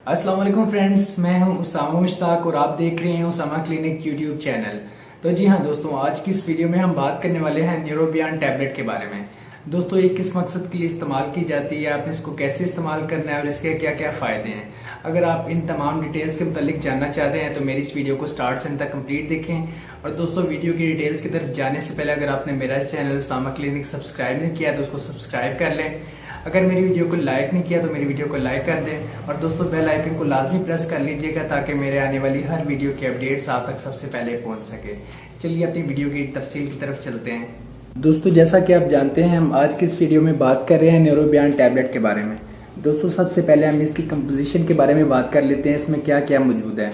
अस्सलाम वालेकुम फ्रेंड्स, मैं हूं उसामा मुश्ताक और आप देख रहे हैं उसामा क्लिनिक यूट्यूब चैनल। तो जी हाँ दोस्तों, आज की इस वीडियो में हम बात करने वाले हैं न्यूरोबियान टैबलेट के बारे में। दोस्तों, ये किस मकसद के लिए इस्तेमाल की जाती है, आपने इसको कैसे इस्तेमाल करना है और इसके क्या क्या फायदे हैं। अगर आप इन तमाम डिटेल्स के मतलब जानना चाहते हैं तो मेरी इस वीडियो को स्टार्ट से एंड तक कंप्लीट देखें। और दोस्तों, वीडियो की डिटेल्स की तरफ जाने से पहले अगर आपने मेरा चैनल उसामा क्लिनिक सब्सक्राइब नहीं किया तो उसको सब्सक्राइब कर लें। अगर मेरी वीडियो को लाइक नहीं किया तो मेरी वीडियो को लाइक कर दें और दोस्तों बेल आइकन को लाजमी प्रेस कर लीजिएगा ताकि मेरे आने वाली हर वीडियो की अपडेट्स आप तक सबसे पहले पहुंच सके। चलिए अपनी वीडियो की तफसील की तरफ चलते हैं। दोस्तों, जैसा कि आप जानते हैं, हम आज की इस वीडियो में बात कर रहे हैं न्यूरोबियान टैबलेट के बारे में। दोस्तों, सबसे पहले हम इसकी कंपोजिशन के बारे में बात कर लेते हैं, इसमें क्या क्या मौजूद है।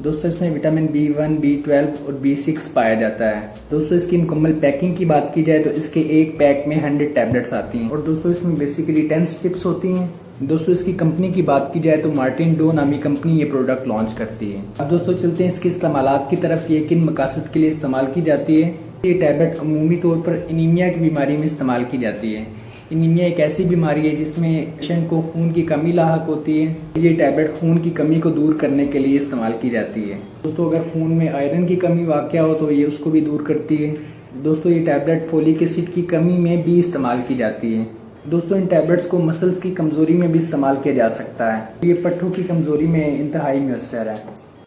दोस्तों, इसमें विटामिन B1, B12 और B6 पाया जाता है। दोस्तों, इसकी मुकम्मल पैकिंग की बात की जाए तो इसके एक पैक में 100 टैबलेट्स आती हैं और दोस्तों इसमें बेसिकली 10 स्ट्रिप्स होती हैं। दोस्तों, इसकी कंपनी की बात की जाए तो मार्टिन डो नामी कंपनी ये प्रोडक्ट लॉन्च करती है। अब दोस्तों चलते हैं इसके इस्तेमालात की तरफ। ये किन मकासद के लिए इस्तेमाल की जाती है। ये टैबलेट अमूमी तौर पर एनीमिया की बीमारी में इस्तेमाल की जाती है। एनीमिया एक ऐसी बीमारी है जिसमें पेशेंट को खून की कमी लाहक होती है। ये टैबलेट खून की कमी को दूर करने के लिए इस्तेमाल की जाती है। दोस्तों, अगर खून में आयरन की कमी वाक़या हो तो ये उसको भी दूर करती है। दोस्तों, ये टैबलेट फोलिक एसिड की कमी में भी इस्तेमाल की जाती है। दोस्तों, इन टैबलेट्स को मसल्स की कमजोरी में भी इस्तेमाल किया जा सकता है। ये पट्ठों की कमजोरी में इंतहाई मुयस्सर है।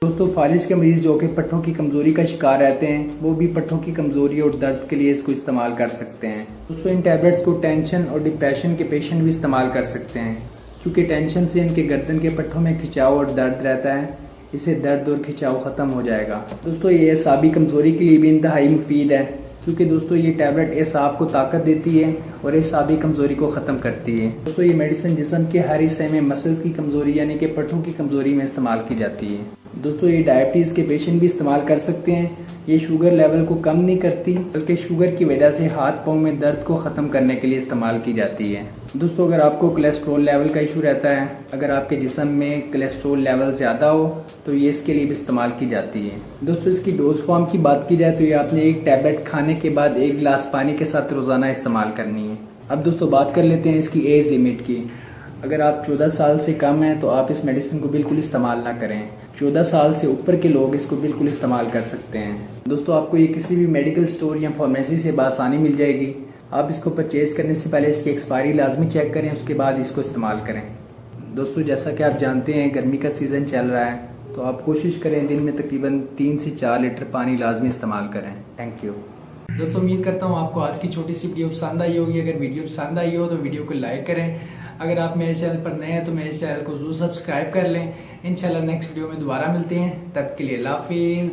दोस्तों, फालिज के मरीज जो कि पट्ठों की कमजोरी का शिकार रहते हैं वो भी पट्ठों की कमजोरी और दर्द के लिए इसको इस्तेमाल कर सकते हैं। दोस्तों, इन टैबलेट्स को टेंशन और डिप्रेशन के पेशेंट भी इस्तेमाल कर सकते हैं क्योंकि टेंशन से इनके गर्दन के पट्ठों में खिंचाव और दर्द रहता है। इससे दर्द और खिंचाव खत्म हो जाएगा। दोस्तों, ये एसाबी कमजोरी के लिए भी इंतहाई मुफीद है क्योंकि दोस्तों ये टैबलेट एसाब को ताकत देती है और एसाबी कमजोरी को ख़त्म करती है। दोस्तों, ये मेडिसिन जिस्म के हर हिस्से में मसल्स की कमजोरी यानी कि पट्ठों की कमजोरी में इस्तेमाल की जाती है। दोस्तों, ये डायबिटीज़ के पेशेंट भी इस्तेमाल कर सकते हैं। ये शुगर लेवल को कम नहीं करती बल्कि शुगर की वजह से हाथ पाँव में दर्द को ख़त्म करने के लिए इस्तेमाल की जाती है। दोस्तों, अगर आपको कोलेस्ट्रॉल लेवल का इशू रहता है, अगर आपके जिस्म में कोलेस्ट्रॉल लेवल ज़्यादा हो तो ये इसके लिए भी इस्तेमाल की जाती है। दोस्तों, इसकी डोज फॉर्म की बात की जाए तो ये आपने एक टैबलेट खाने के बाद 1 गिलास पानी के साथ रोज़ाना इस्तेमाल करनी है। अब दोस्तों बात कर लेते हैं इसकी एज लिमिट की। अगर आप 14 साल से कम हैं तो आप इस मेडिसिन को बिल्कुल इस्तेमाल ना करें। 14 साल से ऊपर के लोग इसको बिल्कुल इस्तेमाल कर सकते हैं। दोस्तों, आपको ये किसी भी मेडिकल स्टोर या फार्मेसी से बआसानी मिल जाएगी। आप इसको परचेज करने से पहले इसकी एक्सपायरी लाजमी चेक करें, उसके बाद इसको इस्तेमाल करें। दोस्तों, जैसा कि आप जानते हैं गर्मी का सीज़न चल रहा है तो आप कोशिश करें दिन में तकरीबन 3 से 4 लीटर पानी लाजमी इस्तेमाल करें। Thank you. दोस्तों, उम्मीद करता हूँ आपको आज की छोटी सी वीडियो पसंद आई होगी। अगर वीडियो पसंद आई हो तो वीडियो को लाइक करें। अगर आप मेरे चैनल पर नए हैं तो मेरे चैनल को जरूर सब्सक्राइब कर लें। इंशाल्लाह नेक्स्ट वीडियो में दोबारा मिलते हैं, तब के लिए अल्लाह हाफिज़।